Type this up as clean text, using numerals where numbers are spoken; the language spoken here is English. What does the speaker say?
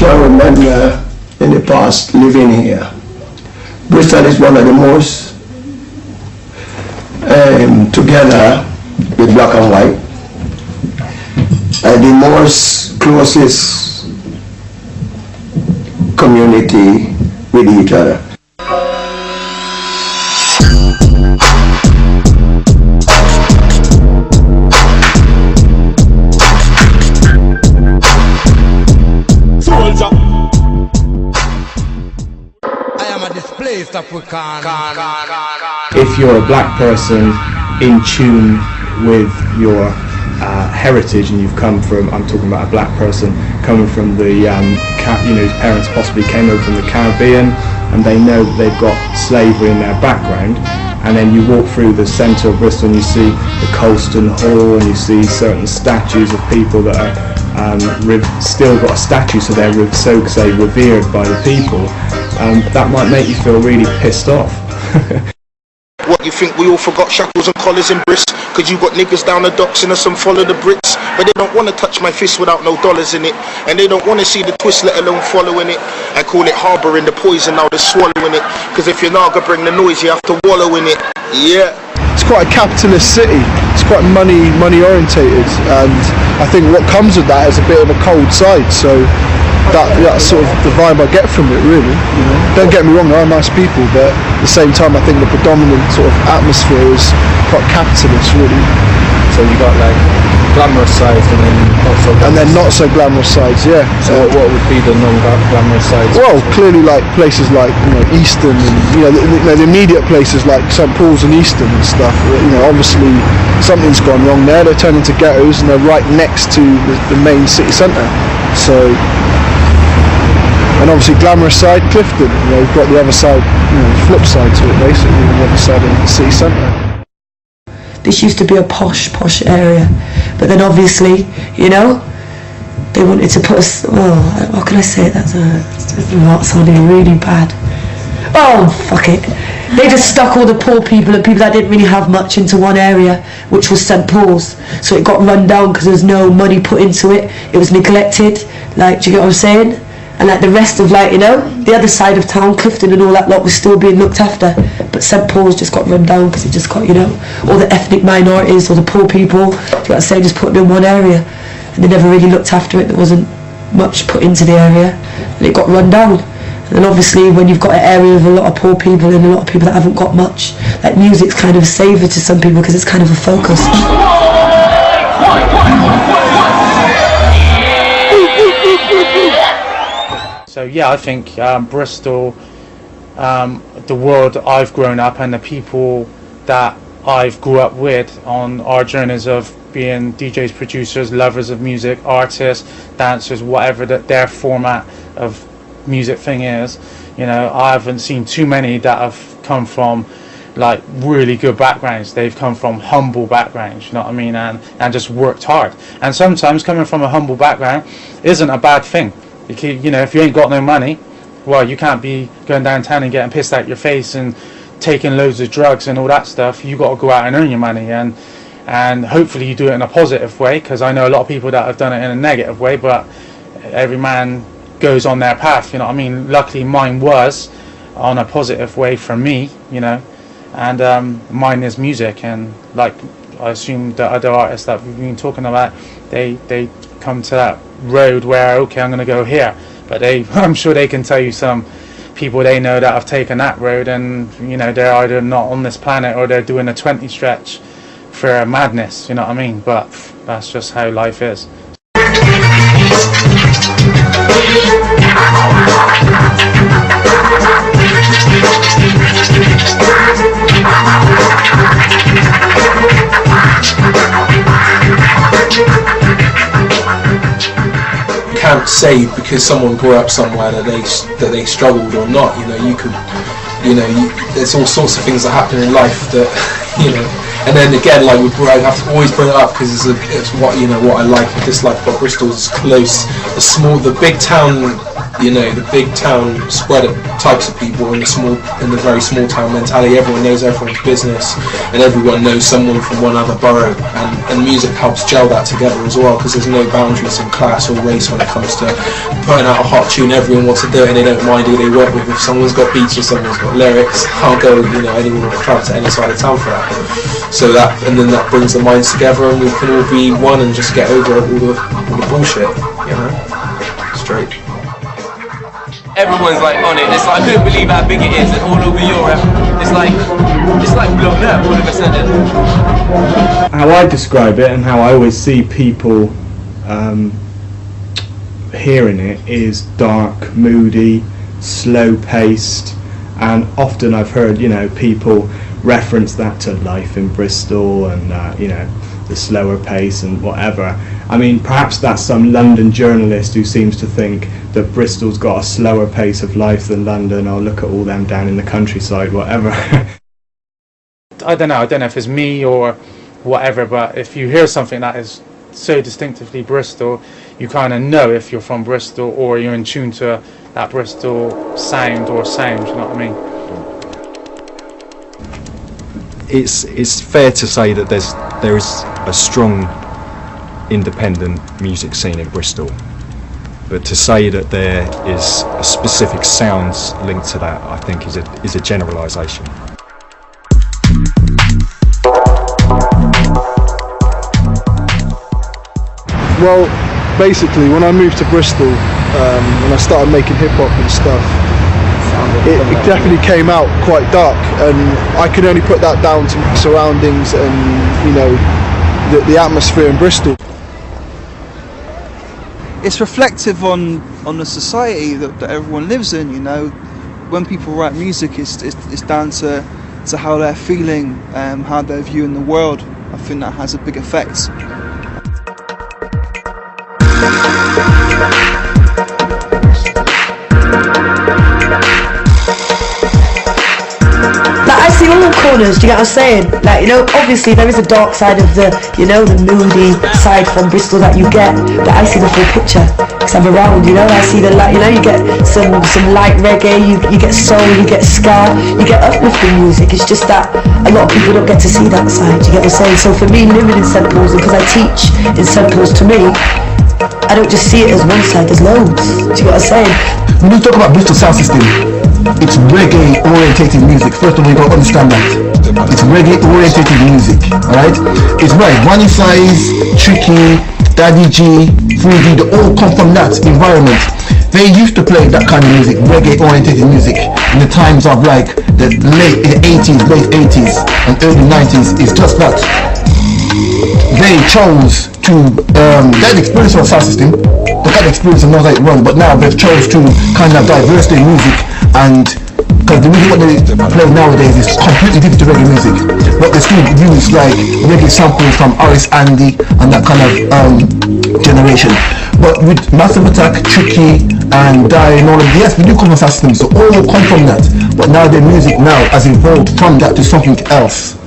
can remember in the past living here. Bristol is one of the most together with black and white, the most closest community with each other. If you're a black person in tune with your heritage, and you've come from, I'm talking about a black person coming from the, whose parents possibly came over from the Caribbean, and they know that they've got slavery in their background, and then you walk through the centre of Bristol and you see the Colston Hall, and you see certain statues of people that are still got a statue, so they're so say revered by the people. That might make you feel really pissed off. What, you think we all forgot shackles and collars in Briss? Cause you got niggas down the docks and some follow the Brits, but they don't want to touch my fist without no dollars in it, and they don't want to see the twist, let alone following it. I call it harbouring the poison, now they're swallowing it, cause if you're not gonna bring the noise, you have to wallow in it. Yeah, it's quite a capitalist city. It's quite money orientated, and I think what comes with that is a bit of a cold side. So that's sort of the vibe I get from it, really. You know? Don't get me wrong, there are nice people, but at the same time, I think the predominant sort of atmosphere is quite capitalist, really. So you got like glamorous sides and then not so glamorous. And then not so glamorous sides, yeah. So what would be the non-glamorous sides? Well, clearly like places like Easton, and the immediate places like St Paul's and Easton and stuff. Obviously something's gone wrong there. They're turning into ghettos and they're right next to the main city centre. So. And obviously glamorous side, Clifton, we've got the other side, flip side to it basically, the other side of the city centre. This used to be a posh area, but then obviously, they wanted to put us, how can I say it, that's sounding really bad. Oh, fuck it. They just stuck all the poor people and people that didn't really have much into one area, which was St Paul's. So it got run down because there was no money put into it. It was neglected, do you get what I'm saying? And like the rest of the other side of town, Clifton and all that lot was still being looked after. But St Paul's just got run down because it just got, all the ethnic minorities or the poor people, just put them in one area. And they never really looked after it. There wasn't much put into the area. And it got run down. And then obviously when you've got an area with a lot of poor people and a lot of people that haven't got much, like music's kind of a savior to some people because it's kind of a focus. So yeah, I think Bristol, the world I've grown up and the people that I've grew up with on our journeys of being DJs, producers, lovers of music, artists, dancers, whatever their format of music thing is, I haven't seen too many that have come from like really good backgrounds. They've come from humble backgrounds, you know what I mean, and just worked hard. And sometimes coming from a humble background isn't a bad thing. If you ain't got no money, well, you can't be going downtown and getting pissed out your face and taking loads of drugs and all that stuff. You got to go out and earn your money, and hopefully you do it in a positive way, because I know a lot of people that have done it in a negative way, but every man goes on their path, you know what I mean. Luckily mine was on a positive way for me, and mine is music, and like I assume the other artists that we've been talking about, they come to that road where, okay, I'm going to go here, but I'm sure they can tell you some people they know that have taken that road, and they're either not on this planet or they're doing a 20 stretch for madness, you know what I mean. But that's just how life is. Can't say because someone grew up somewhere that they struggled or not. There's all sorts of things that happen in life that and then again, like I have to always bring it up because it's what what I like and dislike about Bristol is close. The big town you know, the big town spread of types of people and the very small town mentality. Everyone knows everyone's business, and everyone knows someone from one other borough, and music helps gel that together as well, because there's no boundaries in class or race when it comes to putting out a hot tune. Everyone wants to do it, and they don't mind who they work with. If someone's got beats or someone's got lyrics, I'll go, you know, anyone will travel to any side of town for that. So that, and then that brings the minds together, and we can all be one and just get over all the bullshit, you know, straight. Everyone's like on it. It's like, I couldn't believe how big it is, and all over Europe. It's like blown up all of a sudden. How I describe it and how I always see people hearing it is dark, moody, slow-paced, and often I've heard, you know, people reference that to life in Bristol and you know, the slower pace and whatever. I mean, perhaps that's some London journalist who seems to think that Bristol's got a slower pace of life than London, or look at all them down in the countryside, whatever. I don't know if it's me or whatever, but if you hear something that is so distinctively Bristol, you kind of know if you're from Bristol or you're in tune to that Bristol sound or sound, you know what I mean? It's fair to say that there is a strong independent music scene in Bristol, but to say that there is a specific sounds linked to that, I think is a generalisation. Well, basically, when I moved to Bristol, when I started making hip hop and stuff, it definitely came out quite dark, and I can only put that down to surroundings and, you know, the atmosphere in Bristol. It's reflective on the society that everyone lives in. You know, when people write music, it's down to how they're feeling, how they're viewing the world. I think that has a big effect. Like, I see all the corners, do you get what I'm saying? Like, you know, obviously there is a dark side of the, you know, the moody side from Bristol that you get, but I see the full picture, because I'm around, you know, I see the light, you know, you get some light reggae, you get soul, you get ska, you get uplifting music. It's just that a lot of people don't get to see that side, do you get what I'm saying? So for me, living in St Paul's, because I teach in St Paul's, to me, I don't just see it as one side, there's loads, do you get what I'm saying? When you talk about Bristol sound system, it's reggae orientated music. First of all, you gotta understand that. It's reggae orientated music, alright? It's right, One Size, Tricky, Daddy G, 3D, they all come from that environment. They used to play that kind of music, reggae orientated music, in the times of like the late 80s and early 90s. It's just that they chose to they had experience of a sound system, they got the experience and know how it runs, but now they've chose to kind of diverse their music, and because the music what they play nowadays is completely different to reggae music, but they still use like reggae samples from Horace Andy and that kind of generation. But with Massive Attack, Tricky and Die and all of yes, we do come from sound systems, so all come from that, but now their music now has evolved from that to something else.